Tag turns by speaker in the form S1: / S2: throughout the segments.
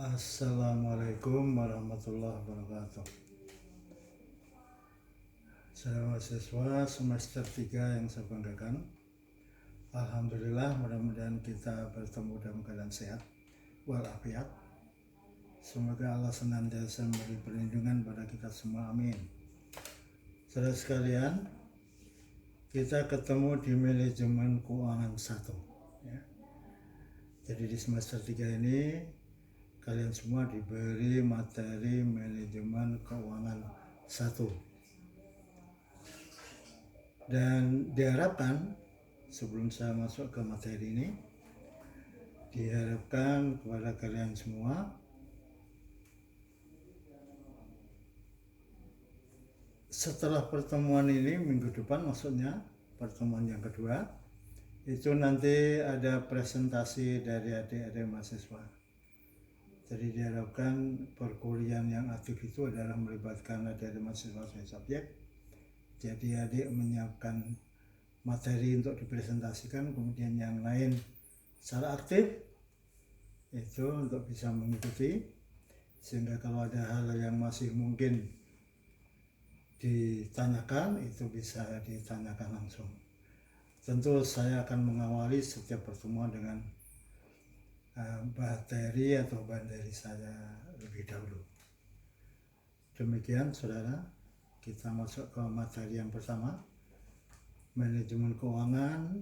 S1: Assalamualaikum warahmatullahi wabarakatuh. Saya mahasiswa semester 3 yang saya banggakan. Alhamdulillah, mudah-mudahan kita bertemu dalam keadaan sehat walafiat. Semoga Allah senantiasa memberi perlindungan pada kita semua, amin. Saudara sekalian, kita ketemu di manajemen keuangan 1 ya. Jadi di semester 3 ini kalian semua diberi materi manajemen keuangan 1. Dan diharapkan sebelum saya masuk ke materi ini, diharapkan kepada kalian semua setelah pertemuan ini minggu depan, maksudnya pertemuan yang kedua, itu nanti ada presentasi dari adik-adik mahasiswa. Jadi diharapkan perkuliahan yang aktif itu adalah melibatkan adik-adik mahasiswa sebagai subjek. Jadi adik menyiapkan materi untuk dipresentasikan, kemudian yang lain secara aktif itu untuk bisa mengikuti, sehingga kalau ada hal yang masih mungkin ditanyakan itu bisa ditanyakan langsung. Tentu saya akan mengawali setiap pertemuan dengan materi atau bahan dari saya lebih dahulu. Demikian saudara, kita masuk ke materi yang pertama, manajemen keuangan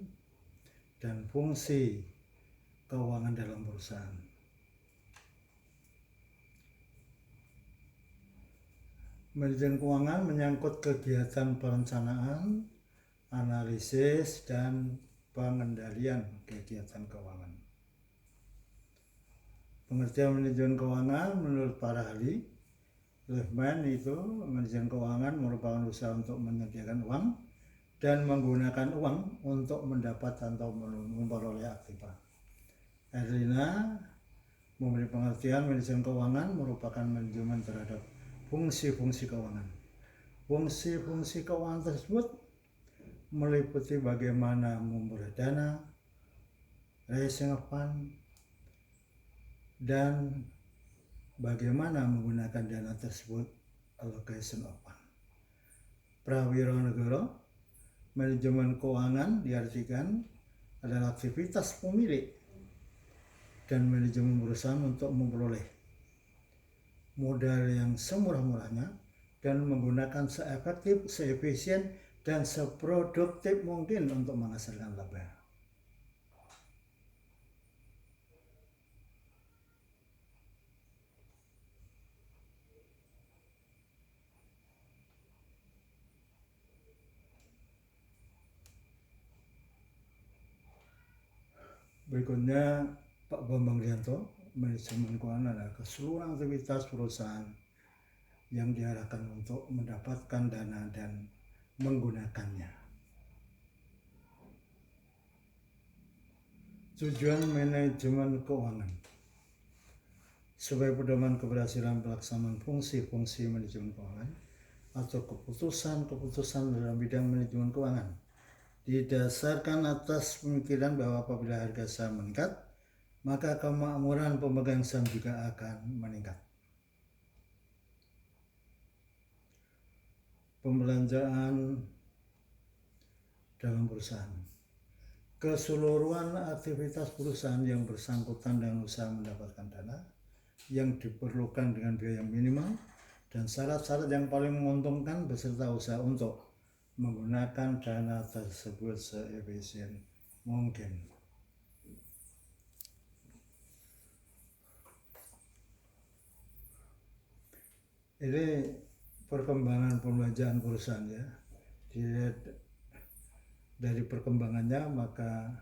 S1: dan fungsi keuangan dalam perusahaan. Manajemen keuangan menyangkut kegiatan perencanaan, analisis, dan pengendalian kegiatan keuangan. Pengertian manajemen keuangan menurut para ahli, Lehman itu manajemen keuangan merupakan usaha untuk menyediakan uang dan menggunakan uang untuk mendapat atau memperoleh aktiva. Erlina memberi pengertian manajemen keuangan merupakan manajemen terhadap fungsi-fungsi keuangan. Fungsi-fungsi keuangan tersebut meliputi bagaimana memperoleh dana, raising of fund, dan bagaimana menggunakan dana tersebut, allocation of fund. Prawira negara, manajemen keuangan diartikan adalah aktivitas pemilik dan manajemen perusahaan untuk memperoleh modal yang semurah-murahnya dan menggunakan seefektif, seefisien, dan seproduktif mungkin untuk menghasilkan laba. Berikutnya Pak Bambang Rianto, manajemen keuangan adalah keseluruhan aktivitas perusahaan yang diarahkan untuk mendapatkan dana dan menggunakannya. Tujuan manajemen keuangan sebagai pedoman keberhasilan pelaksanaan fungsi-fungsi manajemen keuangan atau keputusan-keputusan dalam bidang manajemen keuangan didasarkan atas pemikiran bahwa apabila harga saham meningkat, maka kemakmuran pemegang saham juga akan meningkat. Pembelanjaan dalam perusahaan. Keseluruhan aktivitas perusahaan yang bersangkutan dengan usaha mendapatkan dana yang diperlukan dengan biaya minimal dan syarat-syarat yang paling menguntungkan beserta usaha untuk menggunakan dana tersebut seefisien mungkin. Ini perkembangan pembelanjaan perusahaan ya. Dilihat dari perkembangannya, maka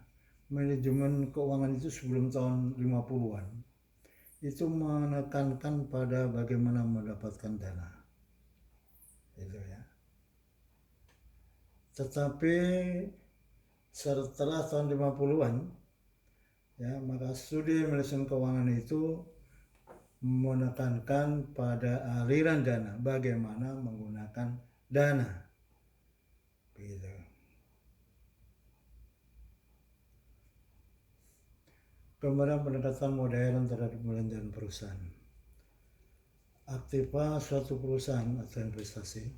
S1: manajemen keuangan itu sebelum tahun 50-an itu menekankan pada bagaimana mendapatkan dana. Itu ya. Tetapi setelah tahun 50-an ya, maka studi manajemen keuangan itu menekankan pada aliran dana, bagaimana menggunakan dana. Begitu. Gambaran pendekatan modern terhadap belanjaan perusahaan. Aktiva suatu perusahaan atau investasi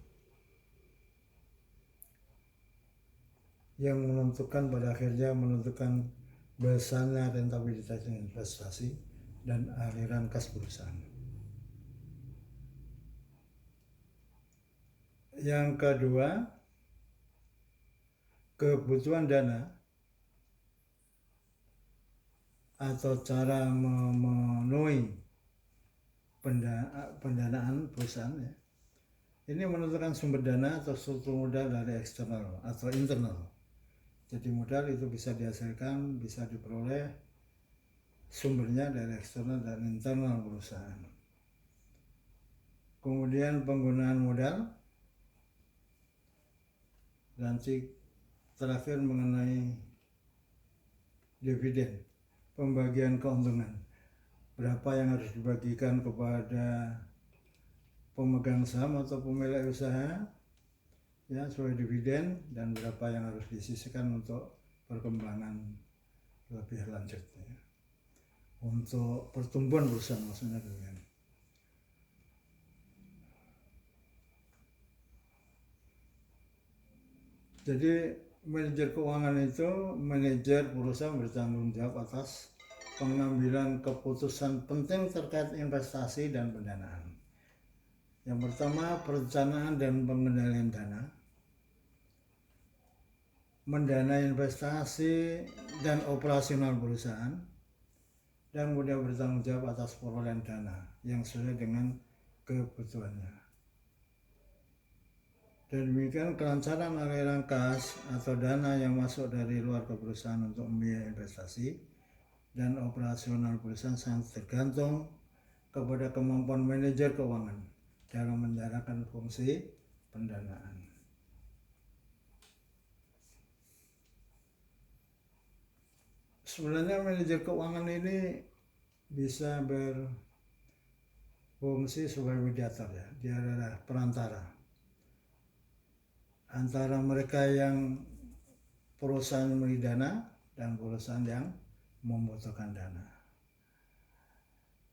S1: yang menentukan pada akhirnya menentukan besarnya rentabilitas investasi dan aliran kas perusahaan. Yang kedua, kebutuhan dana atau cara memenuhi pendanaan perusahaan ya. Ini menentukan sumber dana atau struktur modal dari eksternal atau internal. Jadi modal itu bisa dihasilkan, bisa diperoleh sumbernya dari eksternal dan internal perusahaan. Kemudian penggunaan modal, dan terakhir mengenai dividen, pembagian keuntungan. Berapa yang harus dibagikan kepada pemegang saham atau pemilik usaha ya sebagai dividen, dan berapa yang harus disisihkan untuk perkembangan lebih lanjut ya. Untuk pertumbuhan perusahaan maksudnya demikian. Jadi manajer keuangan itu manajer perusahaan bertanggung jawab atas pengambilan keputusan penting terkait investasi dan pendanaan. Yang pertama, perencanaan dan pengendalian dana, mendanai investasi dan operasional perusahaan, dan kemudian bertanggung jawab atas perolehan dana yang sesuai dengan kebutuhannya. Dan demikian kelancaran aliran kas atau dana yang masuk dari luar ke perusahaan untuk membiayai investasi dan operasional perusahaan sangat tergantung kepada kemampuan manajer keuangan dalam menjalankan fungsi pendanaan. Sebenarnya manajer keuangan ini bisa berfungsi sebagai mediator ya. Dia adalah perantara antara mereka yang perusahaan memberi dana dan perusahaan yang membutuhkan dana.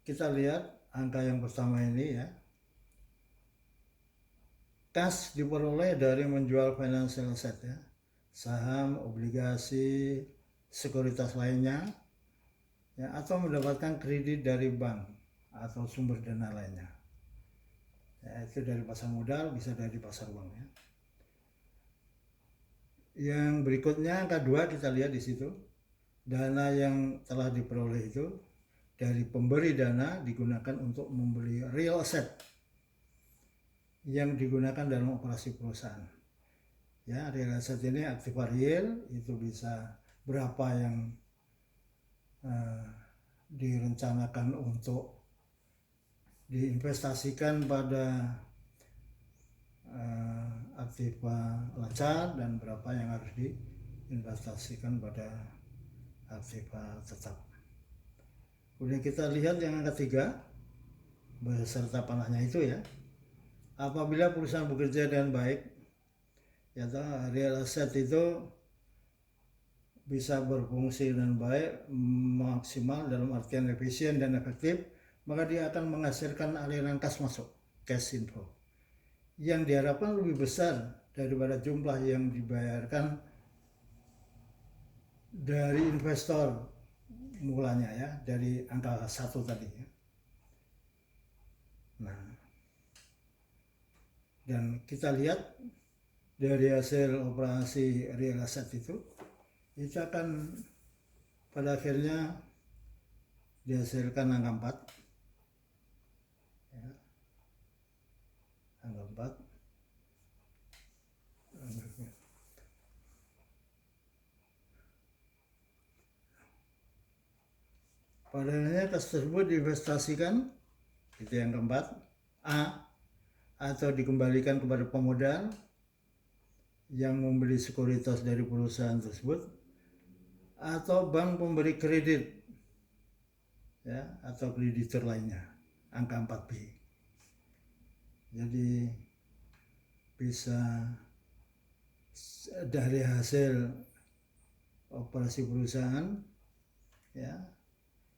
S1: Kita lihat angka yang pertama ini ya. Kas diperoleh dari menjual financial asset ya, saham, obligasi, sekuritas lainnya ya, atau mendapatkan kredit dari bank atau sumber dana lainnya. Ya, itu dari pasar modal, bisa dari pasar uang ya. Yang berikutnya angka 2 kita lihat di situ. Dana yang telah diperoleh itu dari pemberi dana digunakan untuk membeli real asset yang digunakan dalam operasi perusahaan. Ya, real asset ini aktiva real, itu bisa berapa yang direncanakan untuk diinvestasikan pada aktiva lancar dan berapa yang harus diinvestasikan pada aktiva tetap. Kemudian kita lihat yang ketiga, beserta panahnya itu ya. Apabila perusahaan bekerja dengan baik, ya real asset itu bisa berfungsi dengan baik, maksimal dalam artian efisien dan efektif, maka dia akan menghasilkan aliran kas masuk, cash inflow, yang diharapkan lebih besar daripada jumlah yang dibayarkan dari investor mulanya ya, dari angka 1 tadi ya. Nah, dan kita lihat dari hasil operasi real asset itu akan pada akhirnya dihasilkan angka 4 ya. Angka 4 padanya kas tersebut diinvestasikan, itu yang keempat, A, atau dikembalikan kepada pemodal yang membeli sekuritas dari perusahaan tersebut, atau bank pemberi kredit ya, atau kreditur lainnya, angka 4B. Jadi bisa dari hasil operasi perusahaan ya,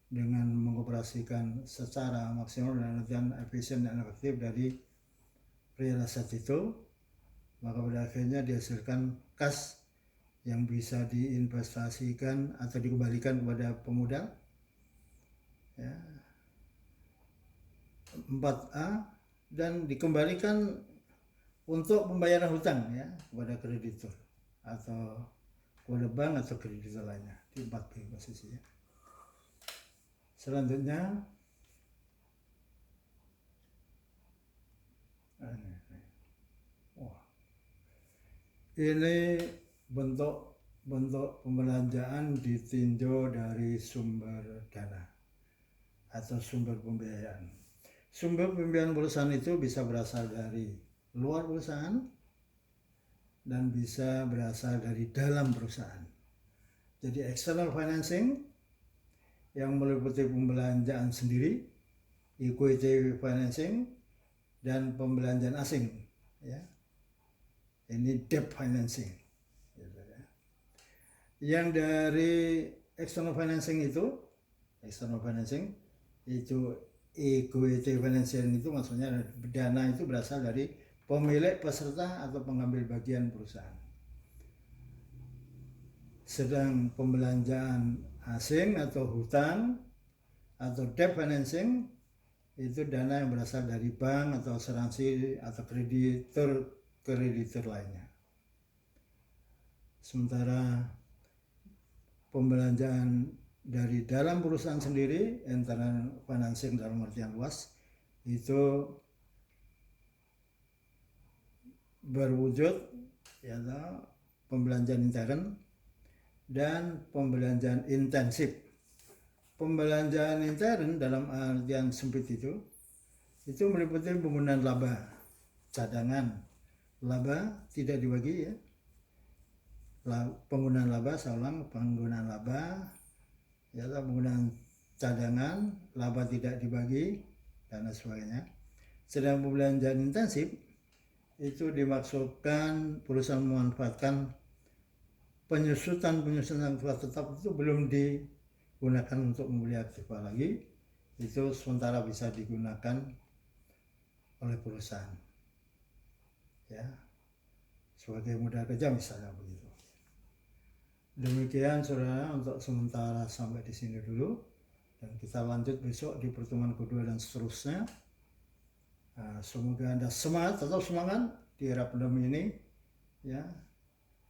S1: dengan mengoperasikan secara maksimal dan efisien dan efektif dari real estate itu, maka pada akhirnya dihasilkan kas yang bisa diinvestasikan atau dikembalikan kepada pemodal. Ya. 4A, dan dikembalikan untuk pembayaran hutang ya kepada kreditur atau kepada bank atau kreditur lainnya. Di 4B posisinya. Selanjutnya ini bentuk pembelanjaan ditinjau dari sumber dana atau sumber pembiayaan. Sumber pembiayaan perusahaan itu bisa berasal dari luar perusahaan dan bisa berasal dari dalam perusahaan. Jadi external financing yang meliputi pembelanjaan sendiri, equity financing, dan pembelanjaan asing. Ya. Ini debt financing. Yang dari external financing itu equity financing itu maksudnya dana itu berasal dari pemilik, peserta, atau pengambil bagian perusahaan. Sedang pembelanjaan asing atau hutang atau debt financing itu dana yang berasal dari bank atau asuransi atau kreditur lainnya. Sementara pembelanjaan dari dalam perusahaan sendiri, internal financing dalam artian luas, itu berwujud yaitu pembelanjaan intern dan pembelanjaan intensif. Pembelanjaan intern dalam artian sempit itu meliputi penggunaan laba, cadangan, laba tidak dibagi ya. Penggunaan laba, penggunaan laba, ya, penggunaan cadangan, laba tidak dibagi, dan sebagainya. Sedang pembelanjaan intensif itu dimaksudkan perusahaan memanfaatkan penyusutan aktiva tetap itu belum digunakan untuk membeli aktiva lagi, itu sementara bisa digunakan oleh perusahaan ya sebagai modal kerja misalnya begitu. Demikian saudara untuk sementara sampai di sini dulu, dan kita lanjut besok di pertemuan kedua dan seterusnya. Semoga Anda tetap semangat di era pandemi ini ya.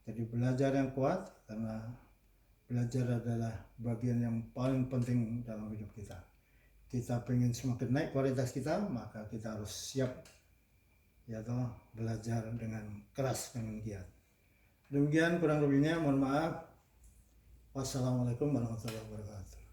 S1: Jadi belajar yang kuat, karena belajar adalah bagian yang paling penting dalam hidup kita. Kita pengen semakin naik kualitas kita, maka kita harus siap ya toh, belajar dengan keras, dengan giat. Demikian kurang lebihnya, mohon maaf. Wassalamualaikum warahmatullahi wabarakatuh.